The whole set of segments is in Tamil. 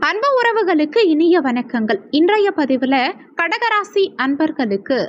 அன்பு உறவுகளுக்கு இனிய வணக்கங்கள். இன்றைய பதிவில் கடகராசி அன்பர்களுக்கு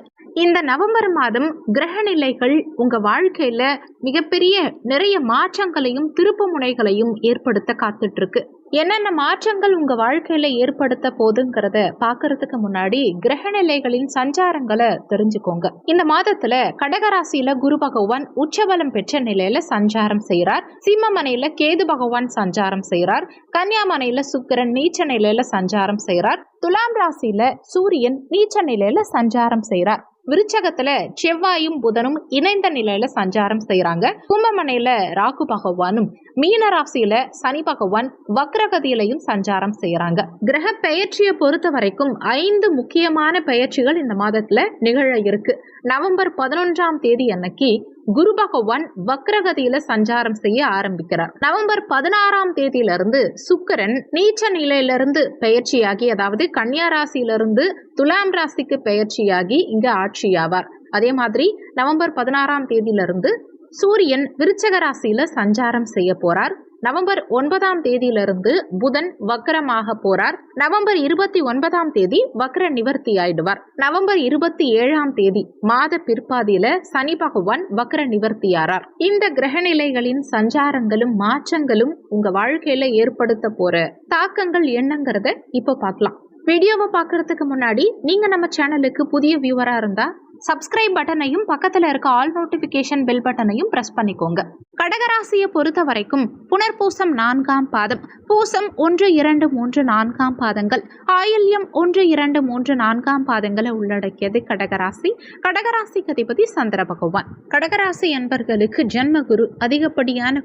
இந்த நவம்பர் மாதம் கிரக நிலைகள் உங்க வாழ்க்கையில மிகப்பெரிய நிறைய மாற்றங்களையும் திருப்பு முனைகளையும் ஏற்படுத்த காத்துட்டு இருக்கு. என்னென்ன மாற்றங்கள் உங்க வாழ்க்கையில ஏற்படுத்த போதுங்கிறத பாக்குறதுக்கு முன்னாடி கிரக நிலைகளின் சஞ்சாரங்களை தெரிஞ்சுக்கோங்க. இந்த மாதத்துல கடகராசியில குரு பகவான் உச்சபலம் பெற்ற நிலையில சஞ்சாரம் செய்யறார். சிம்மமனையில கேது பகவான் சஞ்சாரம் செய்யறார். கன்னியாமனையில சுக்கிரன் நீச்ச நிலையில சஞ்சாரம் செய்யறார். துலாம் ராசியில சூரியன் நீச்ச நிலையில சஞ்சாரம் செய்யறார். விருச்சகத்துல செவ்வாயும் புதனும் இணைந்த நிலையில சஞ்சாரம் செய்யறாங்க. கும்பமனையில ராகு பகவானும், மீன ராசியில சனி பகவான் வக்ரகதியிலையும் சஞ்சாரம் செய்யறாங்க. கிரக பெயர்ச்சியை பொறுத்த வரைக்கும் 5 முக்கியமான பெயர்ச்சிகள் இந்த மாதத்துல நிகழ இருக்கு. நவம்பர் 11ஆம் தேதி அன்னைக்கு குரு பகவான் வக்ரகதியில சஞ்சாரம் செய்ய ஆரம்பிக்கிறார். நவம்பர் 16ஆம் தேதியிலிருந்து சுக்கிரன் நீச்ச நிலையிலிருந்து பெயர்ச்சியாகி, அதாவது கன்னியா ராசியிலிருந்து துலாம் ராசிக்கு பெயர்ச்சியாகி இங்க ஆட்சியாவார். அதே மாதிரி நவம்பர் 16ஆம் தேதியிலிருந்து சூரியன் விருச்சக ராசியில சஞ்சாரம் செய்ய போறார். நவம்பர் 9ஆம் தேதியிலிருந்து புதன் வக்ரமாக போறார். நவம்பர் 29ஆம் தேதி வக்ர நிவர்த்தி ஆயிடுவார். நவம்பர் 27ஆம் தேதி மாத பிற்பாதியில சனி பகவான் வக்ர நிவர்த்தியாரார். இந்த கிரக நிலைகளின் சஞ்சாரங்களும் மாற்றங்களும் உங்க வாழ்க்கையில ஏற்படுத்த போற தாக்கங்கள் என்னங்கிறத இப்ப பார்க்கலாம். வீடியோவை பார்க்கறதுக்கு முன்னாடி நீங்க நம்ம சேனலுக்கு புதிய வியூவரா இருந்தா சப்ஸ்கிரைப் பட்டனையும் பக்கத்துல இருக்க ஆல் நோட்டிபிகேஷன் பெல் பட்டனையும் பிரஸ் பண்ணிக்கோங்க. கடகராசியை பொறுத்த வரைக்கும் புனர்பூசம் 4ஆம் பாதம், பூசம் 1, 2, 3, 4ஆம் பாதங்கள், ஆயில்யம் 1, 2, 3, 4ஆம் பாதங்களை உள்ளடக்கியது கடகராசி. கடகராசிக்கு அதிபதி சந்திர பகவான். கடகராசி அன்பர்களுக்கு ஜன்மகுரு அதிகப்படியான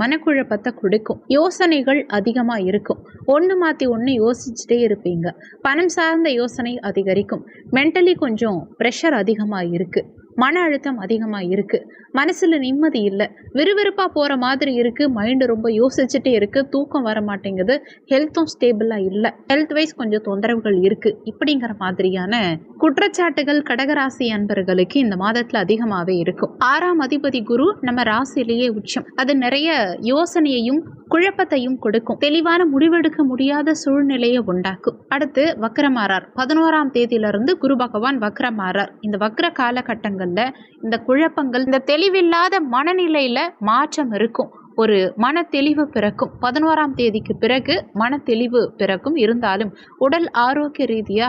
மனக்குழப்பத்தை கொடுக்கும். யோசனைகள் அதிகமா இருக்கும். ஒன்று மாத்தி ஒன்று யோசிச்சுட்டே இருப்பீங்க. பணம் சார்ந்த யோசனை அதிகரிக்கும். மென்டலி கொஞ்சம் ப்ரெஷர் அதிகமாக இருக்கு. மன அழுத்தம் அதிகமாக இருக்கு. மனசுல நிம்மதி இல்லை. விறுவிறுப்பா போற மாதிரி இருக்கு. மைண்டு ரொம்ப யோசிச்சுட்டே இருக்கு. தூக்கம் வர மாட்டேங்குது. ஹெல்த்தும் ஸ்டேபிளா இல்லை. ஹெல்த் வைஸ் கொஞ்சம் தொந்தரவுகள் இருக்கு. இப்படிங்கிற மாதிரியான குற்றச்சாட்டுகள் கடகராசி அன்பர்களுக்கு இந்த மாதத்துல அதிகமாவே இருக்கும். 6ஆம் அதிபதி குரு நம்ம ராசியிலேயே உச்சம். அது நிறைய யோசனையையும் குழப்பத்தையும் கொடுக்கும். தெளிவான முடிவெடுக்க முடியாத சூழ்நிலையை உண்டாக்கும். அடுத்து வக்ரமாறார். 11ஆம் தேதியிலிருந்து குரு பகவான் வக்ரமாறார். இந்த வக்ர காலகட்டங்கள்ல இந்த குழப்பங்கள், இந்த தெளிவில்லாத மனநிலையில மாற்றம் இருக்கும். ஒரு மன தெளிவு பிறக்கும். 11ஆம் தேதிக்கு பிறகு மன தெளிவு பிறக்கும். இருந்தாலும் உடல் ஆரோக்கிய ரீதியா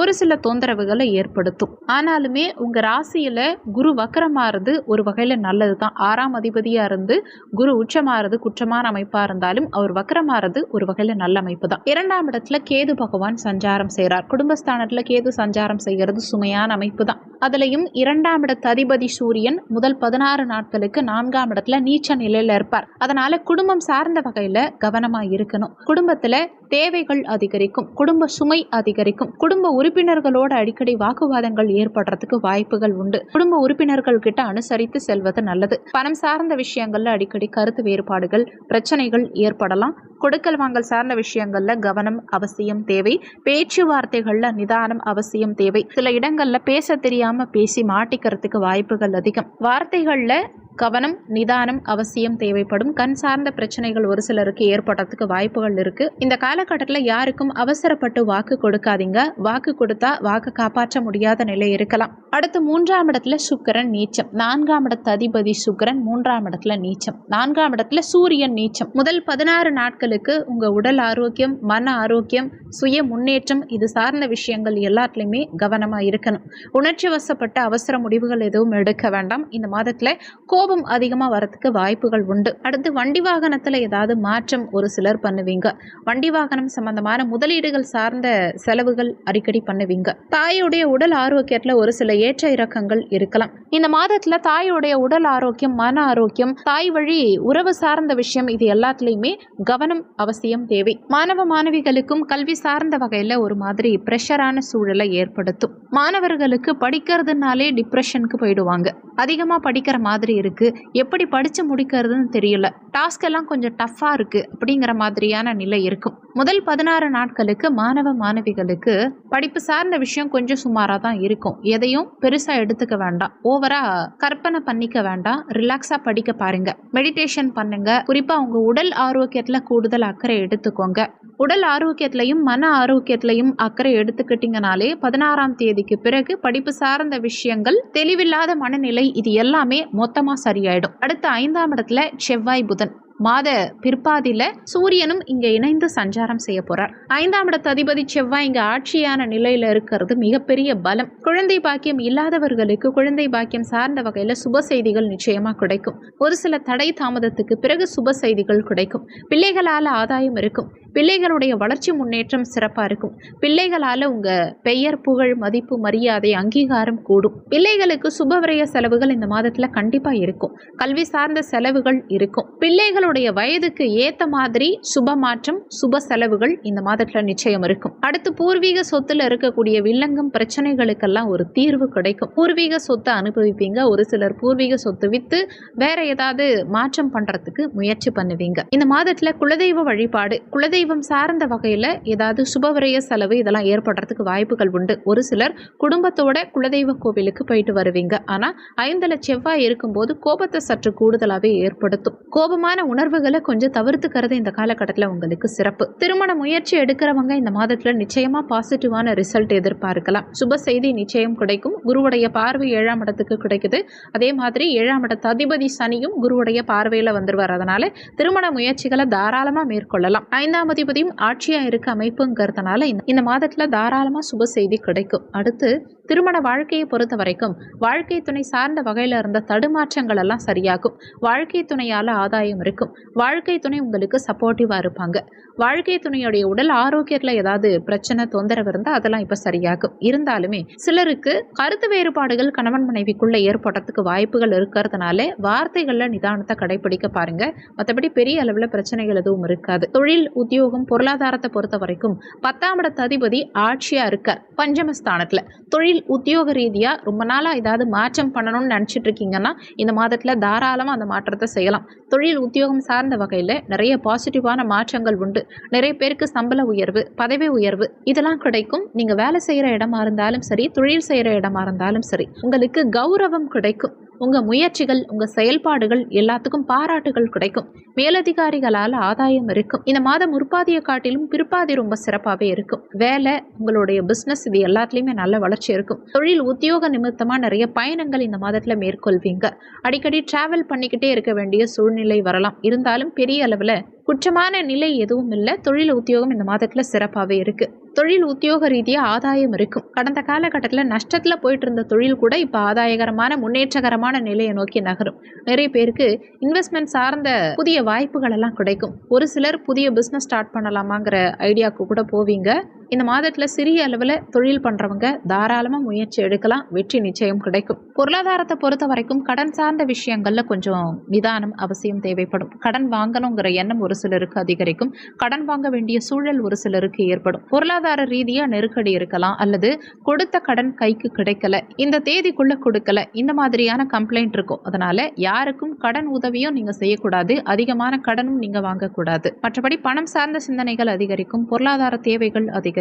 ஒரு சில தொந்தரவுகளை ஏற்படுத்தும். ஆனாலுமே உங்க ராசியில குரு வக்ரமாறது ஒரு வகையில நல்லதுதான். 6ஆம் அதிபதியா இருந்து குரு உச்சமாறது குற்றமான அமைப்பா இருந்தாலும் அவர் வக்ரமாறது ஒரு வகையில நல்ல அமைப்பு தான். 2ஆம் இடத்துல கேது பகவான் சஞ்சாரம் செய்கிறார். குடும்பஸ்தானத்துல கேது சஞ்சாரம் செய்கிறது சுமையான அமைப்பு தான். அதுலயும் 2ஆம் இடத்து அதிபதி சூரியன் முதல் 16 நாட்களுக்கு 4ஆம் இடத்துல நீச்ச நிலையில இருப்பார். அதனால குடும்பம் சார்ந்த வகையில கவனமா இருக்கணும். குடும்பத்துல தேவைகள் அதிகரிக்கும். குடும்ப சுமை அதிகரிக்கும். குடும்ப உறுப்பினர்களோட அடிக்கடி வாக்குவாதங்கள் ஏற்படுறதுக்கு வாய்ப்புகள் உண்டு. குடும்ப உறுப்பினர்கள் கிட்ட அனுசரித்து செல்வது நல்லது. பணம் சார்ந்த விஷயங்கள்ல அடிக்கடி கருத்து வேறுபாடுகள், பிரச்சனைகள் ஏற்படலாம். கொடுக்கல் வாங்கல் சார்ந்த விஷயங்கள்ல கவனம் அவசியம் தேவை. பேச்சுவார்த்தைகள்ல நிதானம் அவசியம் தேவை. சில இடங்கள்ல பேச தெரியாம பேசி மாட்டிக்கிறதுக்கு வாய்ப்புகள் அதிகம். வார்த்தைகள்ல கவனம் நிதானம் அவசியம் தேவைப்படும். கண் சார்ந்த பிரச்சனைகள் ஒரு சிலருக்கு ஏற்படுறதுக்கு வாய்ப்புகள் இருக்கு. இந்த காலகட்டத்தில் யாருக்கும் அவசரப்பட்டு வாக்கு கொடுக்காதீங்க. வாக்கு கொடுத்தா வாக்கு காப்பாற்ற முடியாத நிலை இருக்கலாம். அடுத்து 3ஆம் இடத்துல சுக்கிரன் நீச்சம். 4ஆம் இடத்து அதிபதி சுக்கிரன் 3ஆம் இடத்துல நீச்சம். 4ஆம் இடத்துல சூரியன் நீச்சம். முதல் 16 நாட்களுக்கு உங்க உடல் ஆரோக்கியம், மன ஆரோக்கியம், சுய முன்னேற்றம் இது சார்ந்த விஷயங்கள் எல்லாத்துலயுமே கவனமா இருக்கணும். உணர்ச்சி வசப்பட்ட அவசர முடிவுகள் எதுவும் எடுக்க வேண்டாம். இந்த மாதத்துல கோபம் அதிகமா வரதுக்கு வாய்ப்புகள் உண்டு. அடுத்து வண்டி வாகனத்துல ஏதாவது மாற்றம் ஒரு சிலர் பண்ணுவீங்க. வண்டி வாகனம் சம்பந்தமான முதலீடுகள் சார்ந்த செலவுகள் அடிக்கடி பண்ணுவீங்க. தாயுடைய உடல் ஆரோக்கியத்துல ஒரு சில ஏற்ற இறக்கங்கள் இருக்கலாம். இந்த மாதத்துல தாயுடைய உடல் ஆரோக்கியம், மன ஆரோக்கியம், தாய் வழி உறவு சார்ந்த விஷயம் இது எல்லாத்துலயுமே கவனம் அவசியம் தேவை. மாணவ மாணவிகளுக்கும் கல்வி சார்ந்த வகையில ஒரு மாதிரி பிரஷரான சூழலை ஏற்படுத்தும். மாணவர்களுக்கு படிக்கிறதுனாலே டிப்ரெஷனுக்கு போயிடுவாங்க. அதிகமா படிக்கிற மாதிரி இருக்கு. எப்படி படிச்சு முடிக்கிறதுன்னு தெரியல. டாஸ்க் எல்லாம் கொஞ்சம் டஃப்பா இருக்கு அப்படிங்கிற மாதிரியான நிலை இருக்கும். முதல் 16 நாட்களுக்கு மாணவ மாணவிகளுக்கு படிப்பு சார்ந்த விஷயம் கொஞ்சம் சுமாராக தான் இருக்கும். எதையும் பெருசாக எடுத்துக்க வேண்டாம், ஓவரா கற்பனை பண்ணிக்க வேண்டாம், ரிலாக்ஸாக படிக்க பாருங்க, மெடிடேஷன் பண்ணுங்க. குறிப்பாக உங்க உடல் ஆரோக்கியத்தில் கூடுதல் அக்கறை எடுத்துக்கோங்க. உடல் ஆரோக்கியத்திலையும் மன ஆரோக்கியத்திலையும் அக்கறை எடுத்துக்கிட்டீங்கனாலே 16ஆம் தேதிக்கு பிறகு படிப்பு சார்ந்த விஷயங்கள், தெளிவில்லாத மனநிலை, இது எல்லாமே மொத்தமா சரியாயிடும். அடுத்து 5ஆம் இடத்துல செவ்வாய் புதன். மாத பிற்பாதியில சூரியனும் இங்க இணைந்து சஞ்சாரம் செய்ய போறார். 5ஆம் இடத்து அதிபதி செவ்வாய் இங்க ஆட்சியான நிலையில இருக்கிறது மிகப்பெரிய பலம். குழந்தை பாக்கியம் இல்லாதவர்களுக்கு குழந்தை பாக்கியம் சார்ந்த வகையில சுப செய்திகள் நிச்சயமா கிடைக்கும். ஒரு சில தடை தாமதத்துக்கு பிறகு சுப செய்திகள் கிடைக்கும். பிள்ளைகளால ஆதாயம் இருக்கும். பிள்ளைகளுடைய வளர்ச்சி முன்னேற்றம் சிறப்பா இருக்கும். பிள்ளைகளால உங்க பெயர், புகழ், மதிப்பு, மரியாதை, அங்கீகாரம் கூடும். பிள்ளைகளுக்கு சுபவிரய செலவுகள் இந்த மாதத்துல கண்டிப்பா இருக்கும். கல்வி சார்ந்த செலவுகள் இருக்கும். பிள்ளைகளுடைய வயதுக்கு ஏத்த மாதிரி சுப மாற்றம், சுப செலவுகள் இந்த மாதத்துல நிச்சயம் இருக்கும். அடுத்து பூர்வீக சொத்துல இருக்கக்கூடிய வில்லங்கம் பிரச்சனைகளுக்கெல்லாம் ஒரு தீர்வு கிடைக்கும். பூர்வீக சொத்தை அனுபவிப்பீங்க. ஒரு சிலர் பூர்வீக சொத்து வித்து வேற ஏதாவது மாற்றம் பண்றதுக்கு முயற்சி பண்ணுவீங்க. இந்த மாதத்துல குலதெய்வ வழிபாடு, குலதெய்வம் சார்ந்த வகையில ஏதாவது சுபவிரய செலவு இதெல்லாம் ஏற்படுறதுக்கு வாய்ப்புகள் உண்டு. ஒரு சிலர் குடும்பத்தோட குலதெய்வ கோவிலுக்கு போயிட்டு வருவீங்க. ஆனா 5ல செவ்வாய் இருக்கும்போது கோபத்தை சற்று கூடுதலாவே ஏற்படுத்தும். கோபமான உணர்வுகளை கொஞ்சம் தவிர்த்துக்கிறது இந்த காலகட்டத்தில் உங்களுக்கு சிறப்பு. திருமண முயற்சி எடுக்கிறவங்க இந்த மாதத்துல நிச்சயமா பாசிட்டிவான ரிசல்ட் எதிர்பார்க்கலாம். சுப செய்தி நிச்சயம் கிடைக்கும். குருவுடைய பார்வை 7ஆம் இடத்துக்கு கிடைக்குது. அதே மாதிரி 7ஆம் இடத்து அதிபதி சனியும் குருவுடைய பார்வையில வந்துருவார். அதனால திருமண முயற்சிகளை தாராளமா மேற்கொள்ளலாம். 5ஆம் அதிபதியும் ஆட்சியா இருக்க அமைப்புங்கிறதுனால இந்த மாதத்துல தாராளமா சுப செய்தி கிடைக்கும். அடுத்து திருமண வாழ்க்கையை பொறுத்த வரைக்கும் வாழ்க்கை துணை சார்ந்த வகையில இருந்த தடுமாற்றங்கள் எல்லாம் சரியாகும். வாழ்க்கை துணையால ஆதாயம் இருக்கும். வாழ்க்கை துணை உங்களுக்கு சப்போர்ட்டிவா இருப்பாங்க. வாழ்க்கை துணையுடைய உடல் ஆரோக்கியத்துல ஏதாவது பிரச்சனை, தொந்தரவு இருந்தா அதெல்லாம் இப்ப சரியாகும். இருந்தாலுமே சிலருக்கு கருத்து வேறுபாடுகள் கணவன் மனைவிக்குள்ள ஏற்படுறதுக்கு வாய்ப்புகள் இருக்கிறதுனால வார்த்தைகள்ல நிதானத்தை கடைபிடிக்க பாருங்க. மற்றபடி பெரிய அளவுல பிரச்சனைகள் எதுவும் இருக்காது. தொழில், உத்தியோகம், பொருளாதாரத்தை பொறுத்த வரைக்கும் 10ஆம் இடத்து அதிபதி ஆட்சியா இருக்கார் பஞ்சமஸ்தானத்துல. தொழில், உத்தியோக ரீதியா ரொம்ப நாளா ஏதாவது மாற்றம் பண்ணணும்னு நினைச்சிட்டு இருக்கீங்கன்னா இந்த மாதத்துல தாராளமா அந்த மாற்றத்தை செய்யலாம். தொழில், உத்தியோகம் சார்ந்த வகையில நிறைய பாசிட்டிவான மாற்றங்கள் உண்டு. நிறைய பேருக்கு சம்பள உயர்வு, பதவி உயர்வு இதெல்லாம் கிடைக்கும். நீங்க வேலை செய்யற இடமா இருந்தாலும் சரி, தொழில் செய்யற இடமா இருந்தாலும் சரி, உங்களுக்கு கௌரவம் கிடைக்கும். உங்க முயற்சிகள், உங்க செயல்பாடுகள் எல்லாத்துக்கும் பாராட்டுகள் கிடைக்கும். மேலதிகாரிகளால் ஆதாயம் இருக்கும். இந்த மாதம் முற்பாதியை காட்டிலும் பிற்பாதி ரொம்ப சிறப்பாகவே இருக்கும். வேலை, உங்களுடைய பிசினஸ், இது எல்லாத்துலயுமே நல்ல வளர்ச்சி இருக்கும். தொழில், உத்தியோக நிமித்தமா நிறைய பயணங்கள் இந்த மாதத்துல மேற்கொள்வீங்க. அடிக்கடி டிராவல் பண்ணிக்கிட்டே இருக்க வேண்டிய சூழ்நிலை வரலாம். இருந்தாலும் பெரிய அளவுல குற்றமான நிலை எதுவும் இல்லை. தொழில், உத்தியோகம் இந்த மாதத்துல சிறப்பாகவே இருக்கு. தொழில், உத்தியோக ரீதியா ஆதாயம் இருக்கும். கடந்த காலகட்டத்தில் நஷ்டத்துல போயிட்டு இருந்த தொழில் கூட இப்ப ஆதாயகரமான, முன்னேற்றகரமான நிலையை நோக்கி நகரும். நிறைய பேருக்கு இன்வெஸ்ட்மெண்ட் சார்ந்த புதிய வாய்ப்புகள் எல்லாம் கிடைக்கும். ஒரு சிலர் புதிய பிசினஸ் ஸ்டார்ட் பண்ணலாமாங்கிற ஐடியாவுக்கு கூட போவீங்க. இந்த மாதத்துல சிறிய அளவுல தொழில் பண்றவங்க தாராளமா முயற்சி எடுக்கலாம். வெற்றி நிச்சயம் கிடைக்கும். பொருளாதாரத்தை பொறுத்த வரைக்கும் கடன் சார்ந்த விஷயங்கள்ல கொஞ்சம் நிதானம் அவசியம் தேவைப்படும். கடன் வாங்கணுங்கிற எண்ணம் ஒரு சிலருக்கு அதிகரிக்கும். கடன் வாங்க வேண்டிய சூழல் ஒரு சிலருக்கு ஏற்படும். பொருளாதார ரீதியா நெருக்கடி இருக்கலாம், அல்லது கொடுத்த கடன் கைக்கு கிடைக்கல, இந்த தேதிக்குள்ள கொடுக்கல, இந்த மாதிரியான கம்ப்ளைண்ட் இருக்கும். அதனால யாருக்கும் கடன் உதவியும் நீங்க செய்யக்கூடாது. அதிகமான கடனும் நீங்க வாங்கக்கூடாது. மற்றபடி பணம் சார்ந்த சிந்தனைகள் அதிகரிக்கும். பொருளாதார தேவைகள் அதிகரிக்கும்.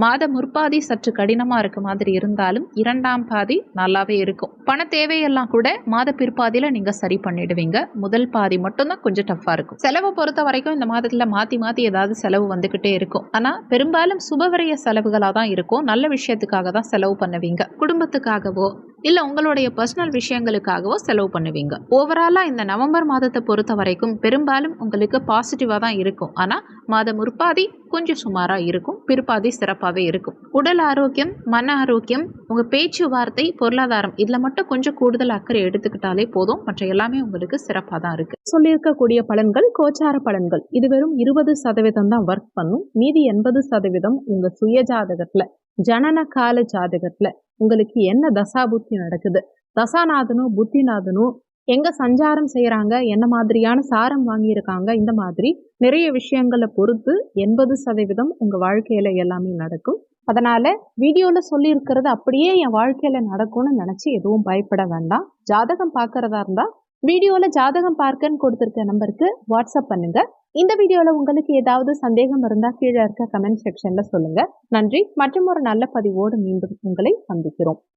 மாத முற்பாதி சற்று கடினமா இருக்க மாதிரி இருந்தாலும் 2ஆம் பாதி நல்லாவே இருக்கும். பண தேவையெல்லாம் கூட மாத பிற்பாதியில நீங்க சரி பண்ணிடுவீங்க. முதல் பாதி மட்டும்தான் கொஞ்சம் டஃபா இருக்கும். செலவை பொறுத்த வரைக்கும் இந்த மாதத்துல மாத்தி மாத்தி ஏதாவது செலவு வந்துகிட்டே இருக்கும். ஆனா பெரும்பாலும் சுபவிரய செலவுகளா தான் இருக்கும். நல்ல விஷயத்துக்காக தான் செலவு பண்ணுவீங்க. குடும்பத்துக்காகவோ இல்ல உங்களுடைய பர்சனல் விஷயங்களுக்காகவோ செலவு பண்ணுவீங்க. ஓவராலா இந்த நவம்பர் மாதத்தை பொறுத்த வரைக்கும் பெரும்பாலும் உங்களுக்கு பாசிட்டிவா தான் இருக்கும். ஆனா மாதம் முற்பாதி கொஞ்சம் சுமாரா இருக்கும், பிற்பாதி சிறப்பாகவே இருக்கும். உடல் ஆரோக்கியம், மன ஆரோக்கியம், உங்க பேச்சுவார்த்தை, பொருளாதாரம் இதுல மட்டும் கொஞ்சம் கூடுதல் அக்கறை எடுத்துக்கிட்டாலே போதும். மற்ற எல்லாமே உங்களுக்கு சிறப்பாக தான் இருக்கு. சொல்லியிருக்கக்கூடிய பலன்கள் கோச்சார பலன்கள். இது வெறும் 20% தான் ஒர்க் பண்ணும். மீதி 80% உங்க சுய ஜாதகத்துல, ஜனன கால ஜாதகத்துல உங்களுக்கு என்ன தசாபுத்தி நடக்குது, தசாநாதனும் புத்திநாதனும் எங்க சஞ்சாரம் செய்யறாங்க, என்ன மாதிரியான சாரம் வாங்கியிருக்காங்க, இந்த மாதிரி நிறைய விஷயங்களை பொறுத்து 80% உங்க வாழ்க்கையில எல்லாமே நடக்கும். அதனால வீடியோல சொல்லி இருக்கிறது அப்படியே என் வாழ்க்கையில நடக்கும்னு நினைச்சு எதுவும் பயப்பட வேண்டாம். ஜாதகம் பார்க்கறதா இருந்தா வீடியோல ஜாதகம் பார்க்கன்னு கொடுத்திருக்க நம்பருக்கு வாட்ஸ்அப் பண்ணுங்க. இந்த வீடியோல உங்களுக்கு ஏதாவது சந்தேகம் இருந்தா கீழே இருக்க கமெண்ட் செக்ஷன்ல சொல்லுங்க. நன்றி. மற்றும் ஒரு நல்ல பதிவோடு மீண்டும் உங்களை சந்திக்கிறோம்.